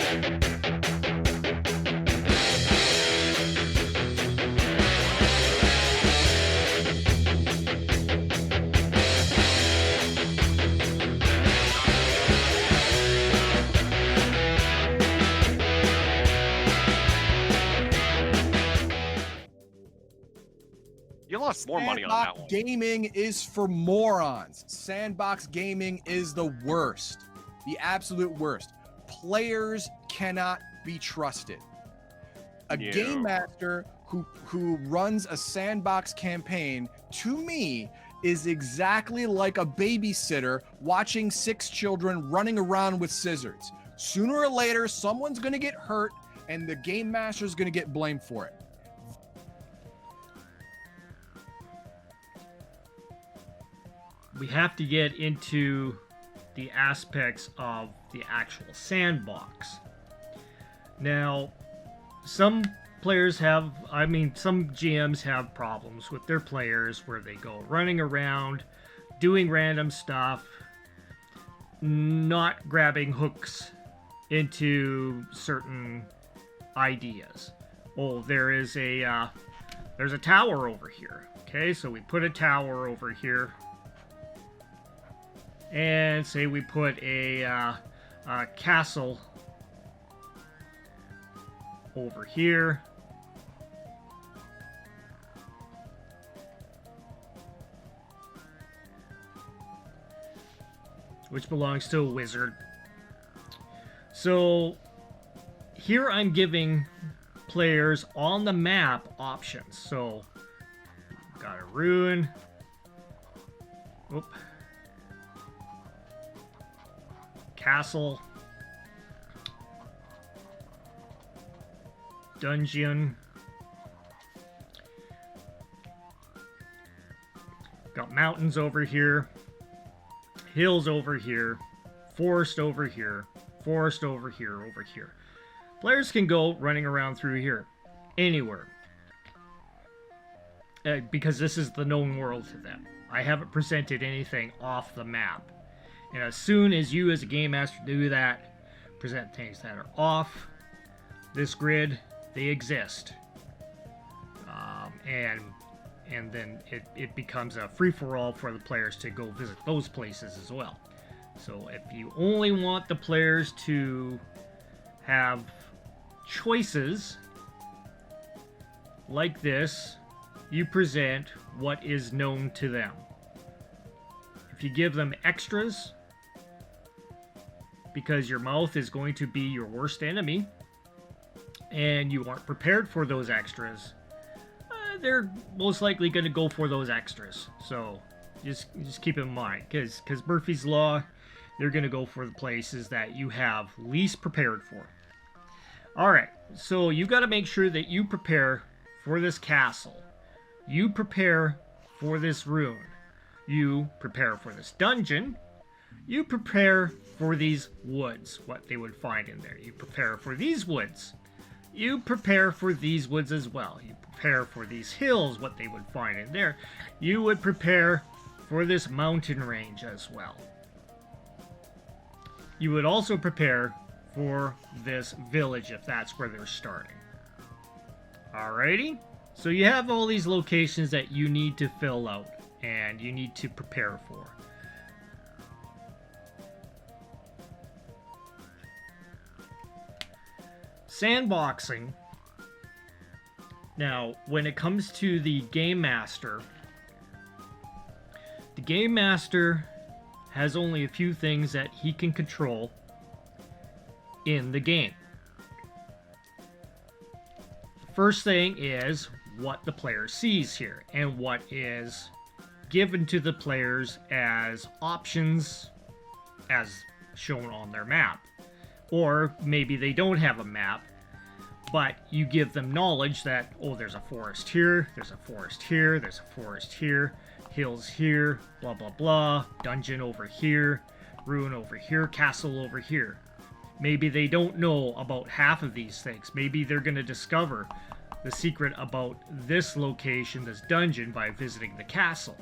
You lost more money on that one. Gaming is for morons. Sandbox gaming is the worst. The absolute worst. Players cannot be trusted. A game master who runs a sandbox campaign, to me, is exactly like a babysitter watching 6 children running around with scissors. Sooner or later, someone's going to get hurt, and the game master is going to get blamed for it. We have to get into the aspects of the actual sandbox. Now, some players have, some GMs have problems with their players where they go running around, doing random stuff, not grabbing hooks into certain ideas. Oh, there's a tower over here. Okay, so we put a tower over here. And say we put a castle over here. Which belongs to a wizard. So here I'm giving players on the map options. So got a ruin. Oop. Castle, dungeon, got mountains over here, hills over here, forest over here, forest over here, over here. Players can go running around through here, anywhere, because this is the known world to them. I haven't presented anything off the map. And as soon as you as a game master do that, present things that are off this grid, they exist. And then it becomes a free-for-all for the players to go visit those places as well. So if you only want the players to have choices like this, you present what is known to them. If you give them extras, because your mouth is going to be your worst enemy, and you aren't prepared for those extras, they're most likely going to go for those extras. So just keep in mind, because Murphy's Law, they're going to go for the places that you have least prepared for. Alright, so you got to make sure that you prepare for this castle. You prepare for this ruin. You prepare for this dungeon. You prepare for these woods, what they would find in there. You prepare for these woods. You prepare for these woods as well. You prepare for these hills, what they would find in there. You would prepare for this mountain range as well. You would also prepare for this village if that's where they're starting. Alrighty? So you have all these locations that you need to fill out and you need to prepare for. Sandboxing. Now, when it comes to the Game Master has only a few things that he can control in the game. First thing is what the player sees here and what is given to the players as options as shown on their map. Or maybe they don't have a map, but you give them knowledge that, oh, there's a forest here, there's a forest here, there's a forest here, hills here, blah blah blah, dungeon over here, ruin over here, castle over here. Maybe they don't know about half of these things. Maybe they're going to discover the secret about this location, this dungeon, by visiting the castle.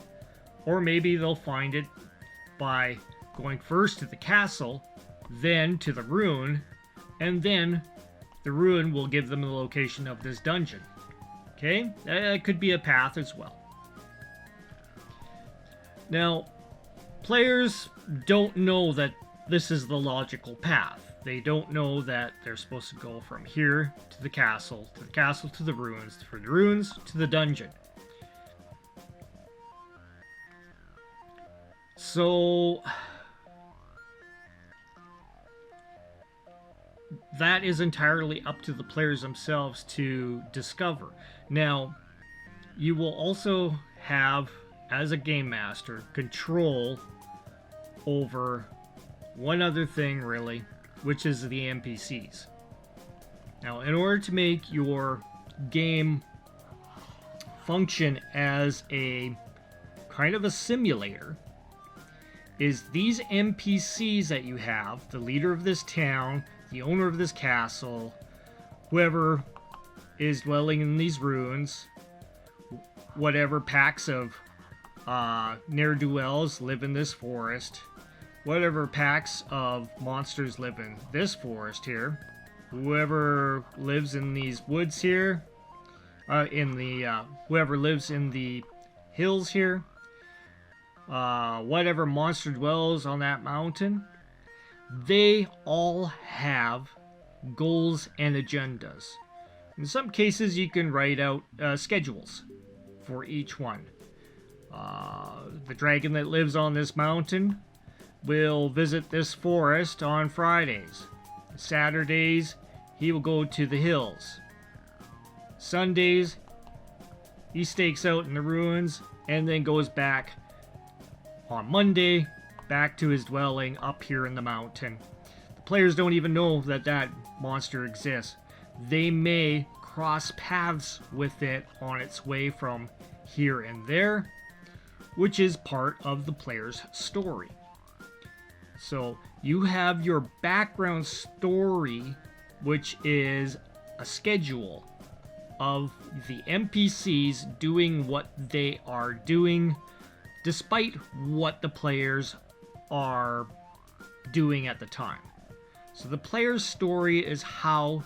Or maybe they'll find it by going first to the castle, then to the ruin, and then the rune will give them the location of this dungeon. Okay, that could be a path as well. Now, players don't know that this is the logical path. They don't know that they're supposed to go from here to the castle, to the ruins, from the ruins to the dungeon. So that is entirely up to the players themselves to discover. Now, you will also have, as a game master, control over one other thing, really, which is the NPCs. Now, in order to make your game function as a kind of a simulator, is these NPCs that you have, the leader of this town, the owner of this castle, whoever is dwelling in these ruins, whatever packs of ne'er-do-wells live in this forest, whatever packs of monsters live in this forest here, whoever lives in these woods here, whoever lives in the hills here, whatever monster dwells on that mountain, they all have goals and agendas. In some cases, you can write out schedules for each one. The dragon that lives on this mountain will visit this forest on Fridays. Saturdays, he will go to the hills. Sundays, he stakes out in the ruins and then goes back on Monday, back to his dwelling up here in the mountain. The players don't even know that that monster exists. They may cross paths with it on its way from here and there, which is part of the player's story. So you have your background story, which is a schedule of the NPCs doing what they are doing, despite what the players are doing at the time. So the player's story is how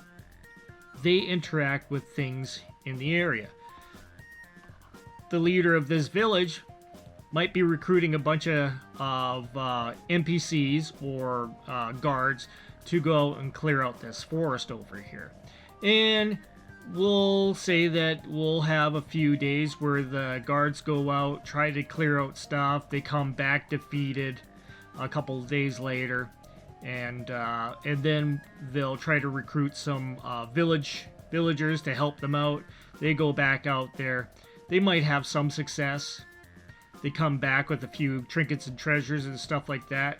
they interact with things in the area. The leader of this village might be recruiting a bunch of NPCs or guards to go and clear out this forest over here. And we'll say that we'll have a few days where the guards go out, try to clear out stuff. They come back defeated a couple of days later, and then they'll try to recruit some villagers to help them out. They go back out there. They might have some success. They come back with a few trinkets and treasures and stuff like that.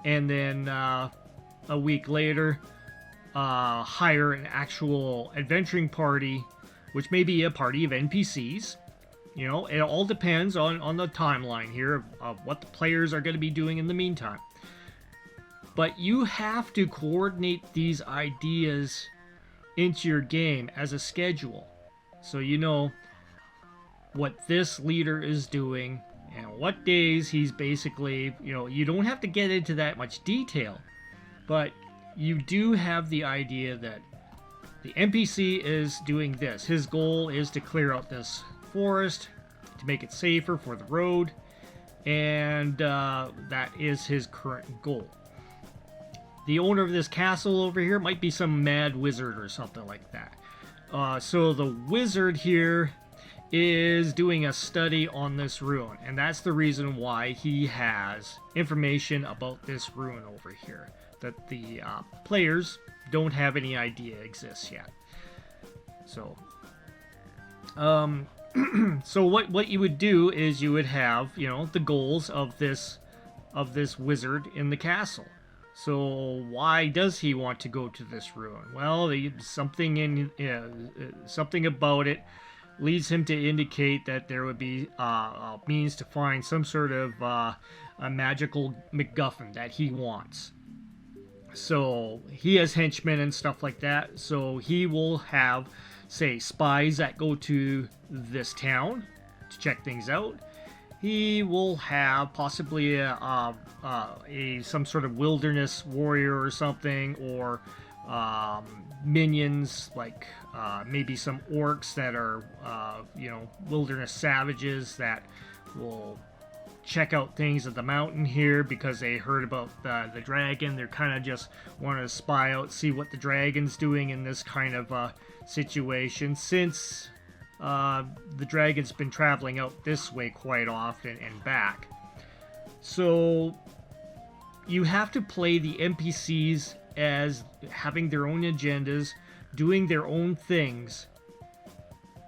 And then a week later, hire an actual adventuring party, which may be a party of NPCs. You know, it all depends on the timeline here of what the players are going to be doing in the meantime. But you have to coordinate these ideas into your game as a schedule. So you know what this leader is doing and what days he's basically, you know, you don't have to get into that much detail, but you do have the idea that the NPC is doing this. His goal is to clear out this forest to make it safer for the road, and that is his current goal. The owner of this castle over here might be some mad wizard or something like that. So the wizard here is doing a study on this rune, and that's the reason why he has information about this rune over here that the players don't have any idea exists yet. So so what you would do is you would have, you know, the goals of this wizard in the castle. So why does he want to go to this ruin? Well, something about it leads him to indicate that there would be a means to find some sort of a magical MacGuffin that he wants. So he has henchmen and stuff like that. So he will have, say, spies that go to this town to check things out. he will have possibly some sort of wilderness warrior or something, or minions like maybe some orcs that are wilderness savages that will check out things at the mountain here because they heard about the dragon. They're kind of just want to spy out, see what the dragon's doing in this kind of situation, since the dragon's been traveling out this way quite often and back. So you have to play the NPCs as having their own agendas, doing their own things,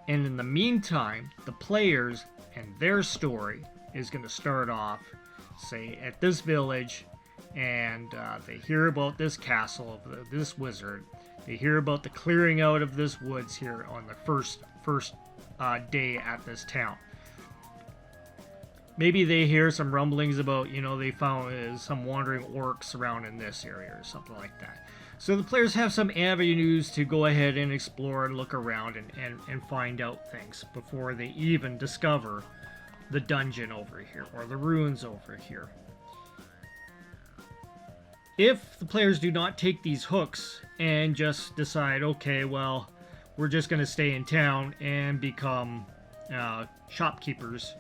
and in the meantime, the players and their story is going to start off, say, at this village, and they hear about this castle of this wizard. They hear about the clearing out of this woods here on the first day at this town. Maybe they hear some rumblings about, they found some wandering orcs around in this area or something like that. So the players have some avenues to go ahead and explore and look around and find out things before they even discover the dungeon over here or the ruins over here. If the players do not take these hooks and just decide, okay, well, we're just going to stay in town and become shopkeepers,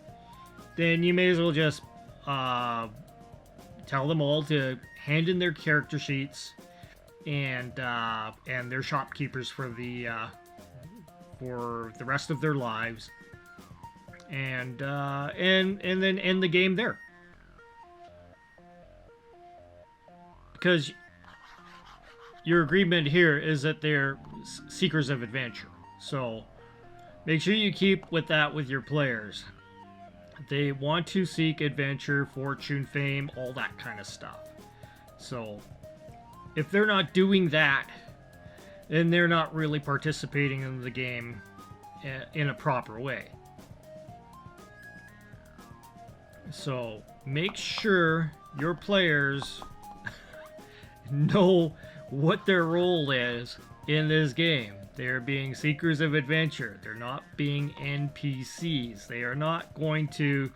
then you may as well just tell them all to hand in their character sheets and their shopkeepers for the rest of their lives, and then end the game there. Because your agreement here is that they're seekers of adventure. So make sure you keep with that with your players. They want to seek adventure, fortune, fame, all that kind of stuff. So if they're not doing that, then they're not really participating in the game in a proper way. So make sure your players know what their role is in this game. They're being seekers of adventure. They're not being NPCs. They are not going to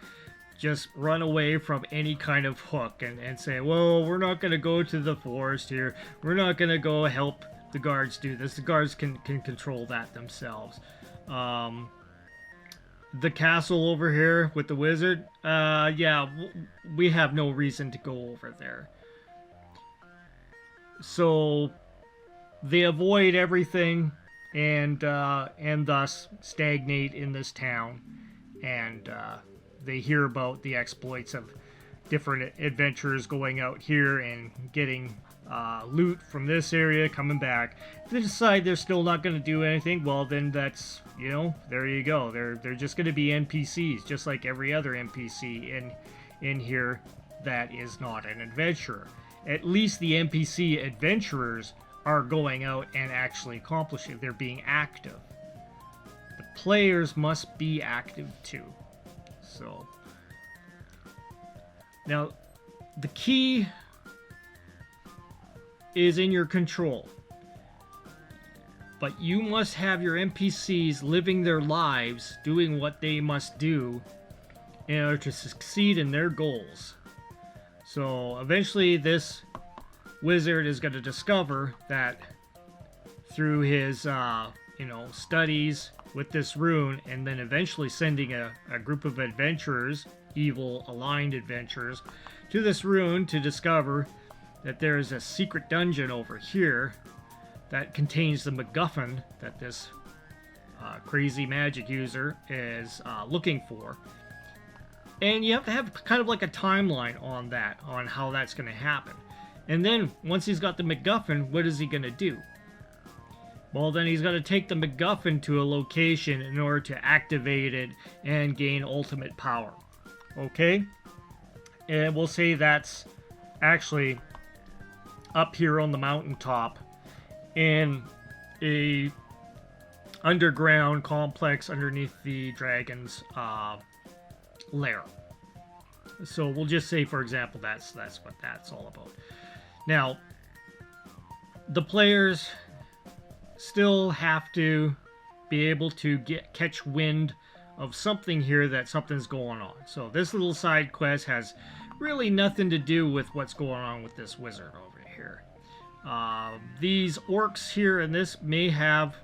just run away from any kind of hook and say, well, we're not going to go to the forest here. We're not going to go help the guards do this. The guards can control that themselves. The castle over here with the wizard, we have no reason to go over there. So they avoid everything and thus stagnate in this town, and they hear about the exploits of different adventurers going out here and getting loot from this area, coming back. If they decide they're still not going to do anything, well, then that's, there you go. They're just going to be NPCs, just like every other NPC in here that is not an adventurer. At least the NPC adventurers are going out and actually accomplishing. They're being active. The players must be active too. So now the key is in your control, but you must have your NPCs living their lives, doing what they must do in order to succeed in their goals. So eventually this wizard is going to discover that through his studies with this rune, and then eventually sending a group of adventurers, evil aligned adventurers, to this rune to discover that there is a secret dungeon over here that contains the MacGuffin that this crazy magic user is looking for. And you have to have kind of like a timeline on that, on how that's going to happen. And then once he's got the MacGuffin, what is he going to do? Well, then he's got to take the MacGuffin to a location in order to activate it and gain ultimate power. Okay? And we'll say that's actually up here on the mountaintop in a underground complex underneath the dragon's lair. So we'll just say, for example, that's what that's all about. Now, the players still have to be able to catch wind of something here, that something's going on. So this little side quest has really nothing to do with what's going on with this wizard over here. These orcs here and this may have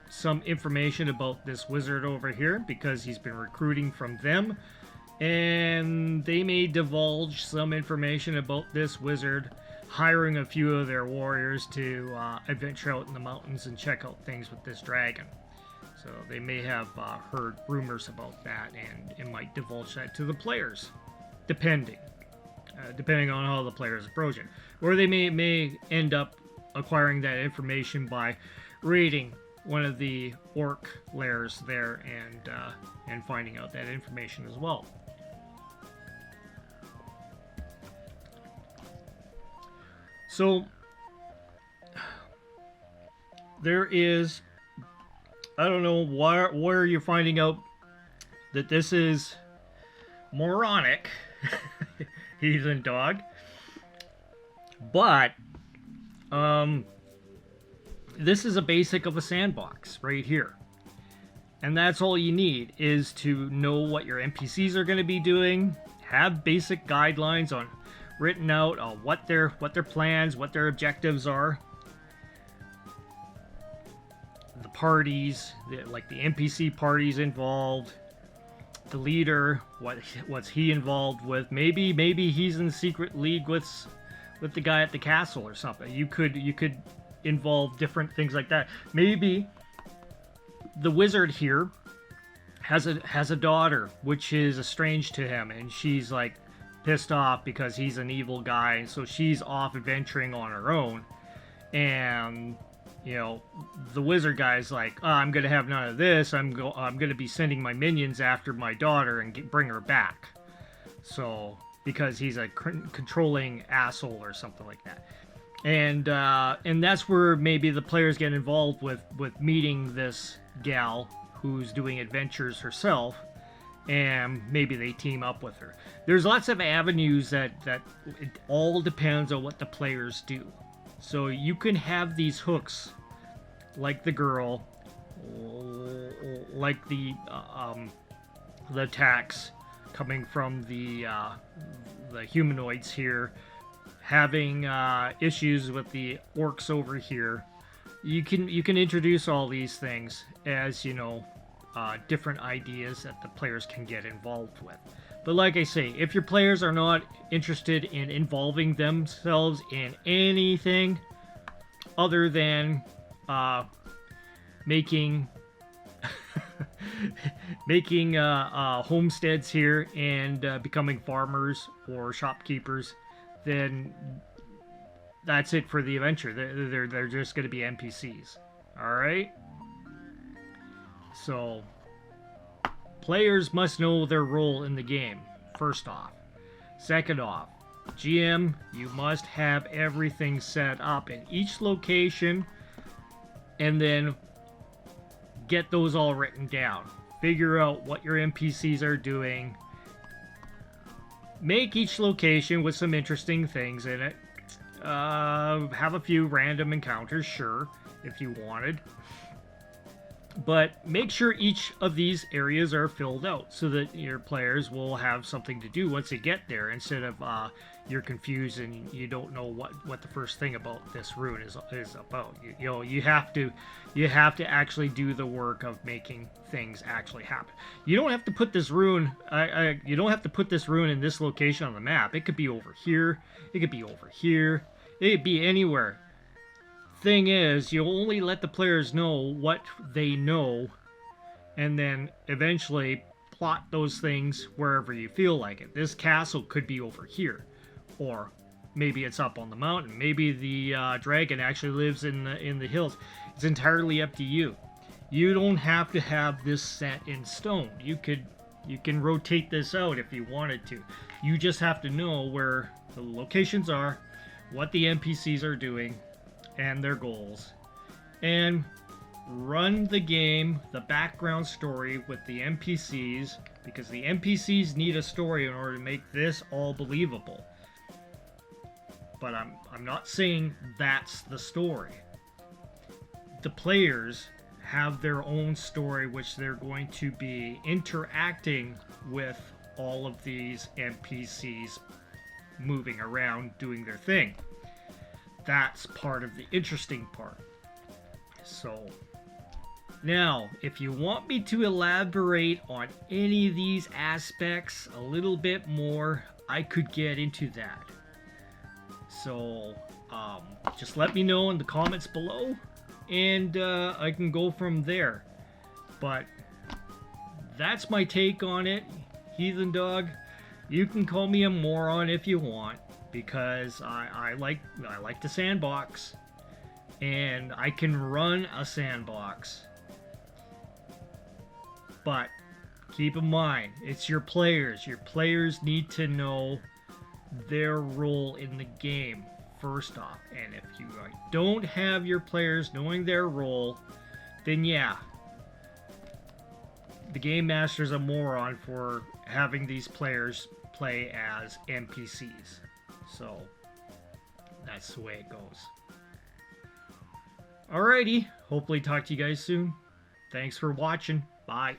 some information about this wizard over here because he's been recruiting from them, and they may divulge some information about this wizard hiring a few of their warriors to adventure out in the mountains and check out things with this dragon. So they may have heard rumors about that, and it might divulge that to the players, depending on how the players approach it. Or they may end up acquiring that information by raiding one of the orc lairs there and finding out that information as well. So there is, I don't know where you're finding out that this is moronic, heathen dog, but this is a basic of a sandbox right here. And that's all you need, is to know what your NPCs are going to be doing, have basic guidelines on written out on what their plans, what their objectives are. The parties, like the NPC parties involved, the leader, what's he involved with? Maybe he's in secret league with the guy at the castle or something. You could involve different things like that. Maybe the wizard here has a daughter which is estranged to him, and she's like pissed off because he's an evil guy, and so she's off adventuring on her own. And you know, the wizard guy's like, oh, I'm gonna have none of this. I'm gonna be sending my minions after my daughter and bring her back. So because he's a controlling asshole or something like that. And that's where maybe the players get involved with meeting this gal who's doing adventures herself, and maybe they team up with her. There's lots of avenues that it all depends on what the players do. So you can have these hooks, like the girl, like the attacks coming from the humanoids here, having issues with the orcs over here. You can introduce all these things as, you know, different ideas that the players can get involved with. But like I say, if your players are not interested in involving themselves in anything other than making homesteads here and becoming farmers or shopkeepers, then that's it for the adventure. They're just going to be NPCs. All right. So players must know their role in the game, first off. Second off, GM, you must have everything set up in each location, and then get those all written down. Figure out what your NPCs are doing. Make each location with some interesting things in it. Have a few random encounters, sure, if you wanted. But make sure each of these areas are filled out so that your players will have something to do once they get there, instead of you're confused and you don't know what the first thing about this rune is about. You have to actually do the work of making things actually happen. You don't have to put this rune you don't have to put this rune in this location on the map. It could be over here, it could be over here, it could be anywhere. Thing is, you only let the players know what they know, and then eventually plot those things wherever you feel like it. This castle could be over here, or maybe it's up on the mountain. Maybe the dragon actually lives in the hills. It's entirely up to you. You don't have to have this set in stone. You can rotate this out if you wanted to. You just have to know where the locations are, what the NPCs are doing, and their goals, and run the game, the background story with the NPCs, because the NPCs need a story in order to make this all believable. But I'm not saying that's the story. The players have their own story, which they're going to be interacting with all of these NPCs moving around doing their thing. That's part of the interesting part. So now, if you want me to elaborate on any of these aspects a little bit more, I could get into that. So just let me know in the comments below, and I can go from there. But that's my take on it, Heathen Dog. You can call me a moron if you want, because I like to sandbox, and I can run a sandbox. But keep in mind, it's your players. Your players need to know their role in the game first off. And if you don't have your players knowing their role, then yeah, the game master's a moron for having these players play as NPCs. So that's the way it goes. Alrighty, hopefully talk to you guys soon. Thanks for watching. Bye.